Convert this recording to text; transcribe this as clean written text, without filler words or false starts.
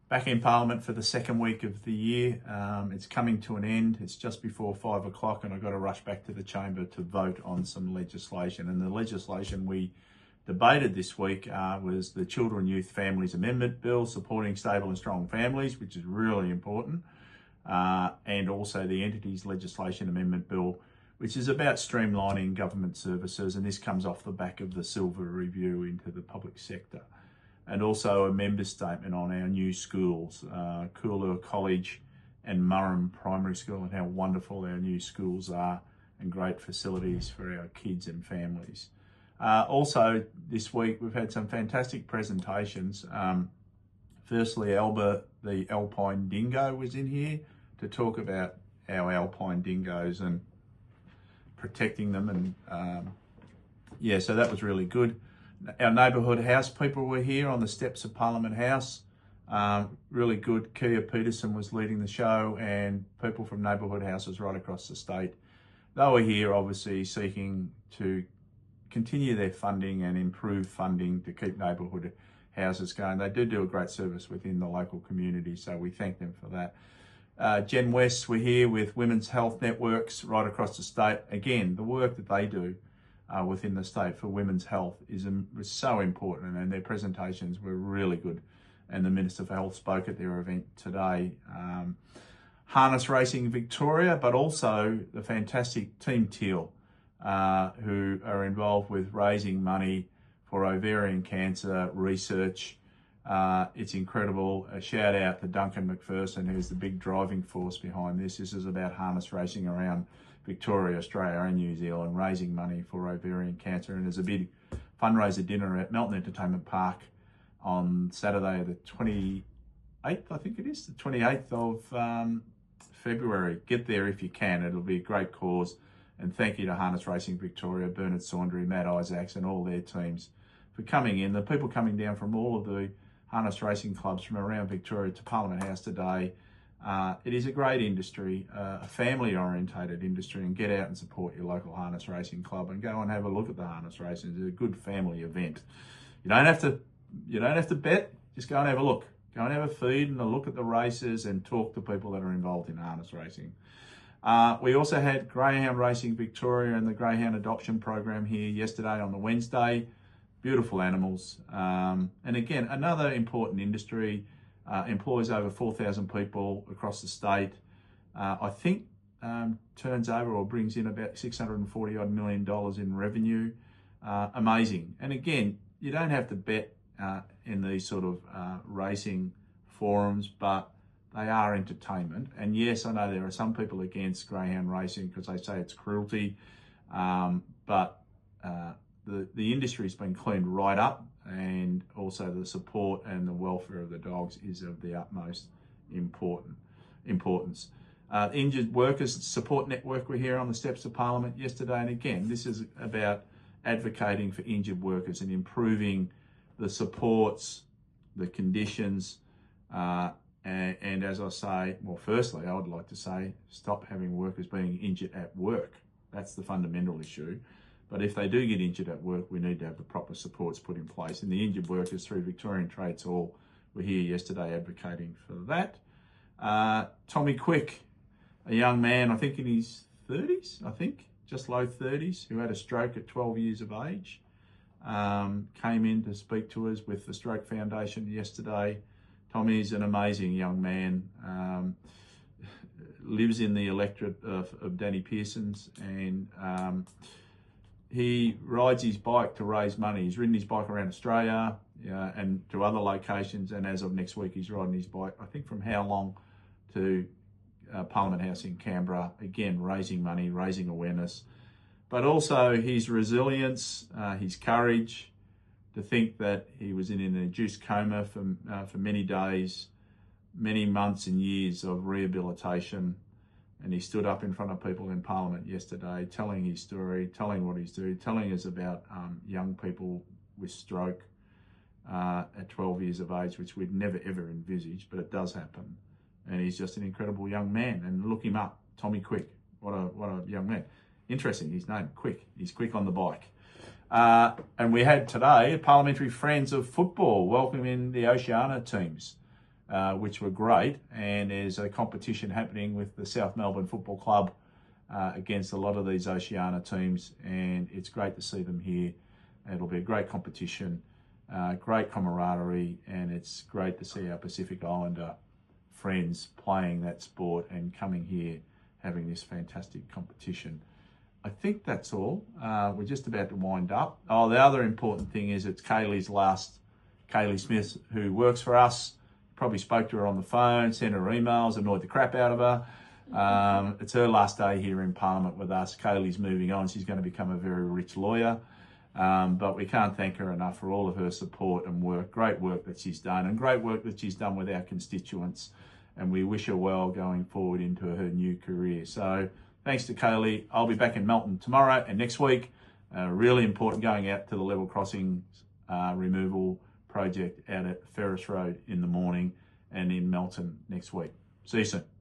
Back in Parliament for the second week of the year. It's coming to an end. It's just before 5 o'clock and I've got to rush back to the chamber to vote on some legislation. And the legislation we debated this week was the Children, Youth, Families Amendment Bill, supporting stable and strong families, which is really important. And also the Entities Legislation Amendment Bill, which is about streamlining government services. And this comes off the back of the Silver Review into the public sector. And also a member statement on our new schools, Coolua College and Murrum Primary School, and how wonderful our new schools are and great facilities for our kids and families. Also this week we've had some fantastic presentations. Firstly, Alba, the Alpine Dingo, was in here to talk about our Alpine dingoes and protecting them, and so that was really good. Our neighbourhood house people were here on the steps of Parliament House. Really good. Kia Peterson was leading the show, and people from neighbourhood houses right across the state. They were here obviously seeking to continue their funding and improve funding to keep neighbourhood houses going. They do a great service within the local community, so we thank them for that. Gen West were here with women's health networks right across the state. Again, the work that they do within the state for women's health is so important, and their presentations were really good. And the Minister for Health spoke at their event today. Harness Racing Victoria, but also the fantastic Team Teal, who are involved with raising money for ovarian cancer research. It's incredible. A shout out to Duncan McPherson, who's the big driving force behind this. This is about harness racing around Victoria, Australia and New Zealand, raising money for ovarian cancer. And there's a big fundraiser dinner at Melton Entertainment Park on Saturday the 28th, I think it is, the 28th of February. Get there if you can. It'll be a great cause. And thank you to Harness Racing Victoria, Bernard Saundry, Matt Isaacs and all their teams for coming in. The people coming down from all of the harness racing clubs from around Victoria to Parliament House today. It is a great industry, a family-orientated industry, and get out and support your local harness racing club and go and have a look at the harness racing. It's a good family event. You don't have to bet. Just go and have a look. Go and have a feed and a look at the races and talk to people that are involved in harness racing. We also had Greyhound Racing Victoria and the Greyhound Adoption Program here yesterday on the Wednesday. Beautiful animals. And again, another important industry. Employs over 4,000 people across the state. I think turns over or brings in about $640 odd million in revenue. Amazing. And again, you don't have to bet in these sort of racing forums, but they are entertainment. And yes, I know there are some people against greyhound racing because they say it's cruelty, but the industry's been cleaned right up, and also the support and the welfare of the dogs is of the utmost importance. Injured Workers Support Network were here on the steps of Parliament yesterday, and again, this is about advocating for injured workers and improving the supports, the conditions, and as I say, well, firstly, I would like to say, stop having workers being injured at work. That's the fundamental issue. But if they do get injured at work, we need to have the proper supports put in place. And the injured workers through Victorian Trades Hall were here yesterday advocating for that. Tommy Quick, a young man, I think in his 30s, just low 30s, who had a stroke at 12 years of age, came in to speak to us with the Stroke Foundation yesterday. Tommy's an amazing young man, lives in the electorate of Danny Pearson's, and he rides his bike to raise money. He's ridden his bike around Australia and to other locations, and as of next week he's riding his bike, I think from How Long to Parliament House in Canberra, again raising money, raising awareness, but also his resilience, his courage to think that he was in an induced coma for many days, many months and years of rehabilitation. And he stood up in front of people in Parliament yesterday, telling his story, telling what he's doing, telling us about young people with stroke at 12 years of age, which we'd never ever envisaged, but it does happen. And he's just an incredible young man. And look him up, Tommy Quick. What a young man. Interesting, his name, Quick. He's quick on the bike. And we had today Parliamentary Friends of Football welcoming the Oceania teams. which were great. And there's a competition happening with the South Melbourne Football Club against a lot of these Oceania teams, and it's great to see them here. It'll be a great competition, great camaraderie, and it's great to see our Pacific Islander friends playing that sport and coming here, having this fantastic competition. I think that's all. We're just about to wind up. Oh, the other important thing is it's Kaylee's last, Kaylee Smith, who works for us. Probably spoke to her on the phone, sent her emails, annoyed the crap out of her. It's her last day here in Parliament with us. Kaylee's moving on. She's going to become a very rich lawyer. But we can't thank her enough for all of her support and work, great work that she's done, and great work that she's done with our constituents. And we wish her well going forward into her new career. So thanks to Kaylee. I'll be back in Melton tomorrow and next week. Really important, going out to the level crossing removal project out at Ferris Road in the morning, and in Melton next week. See you soon.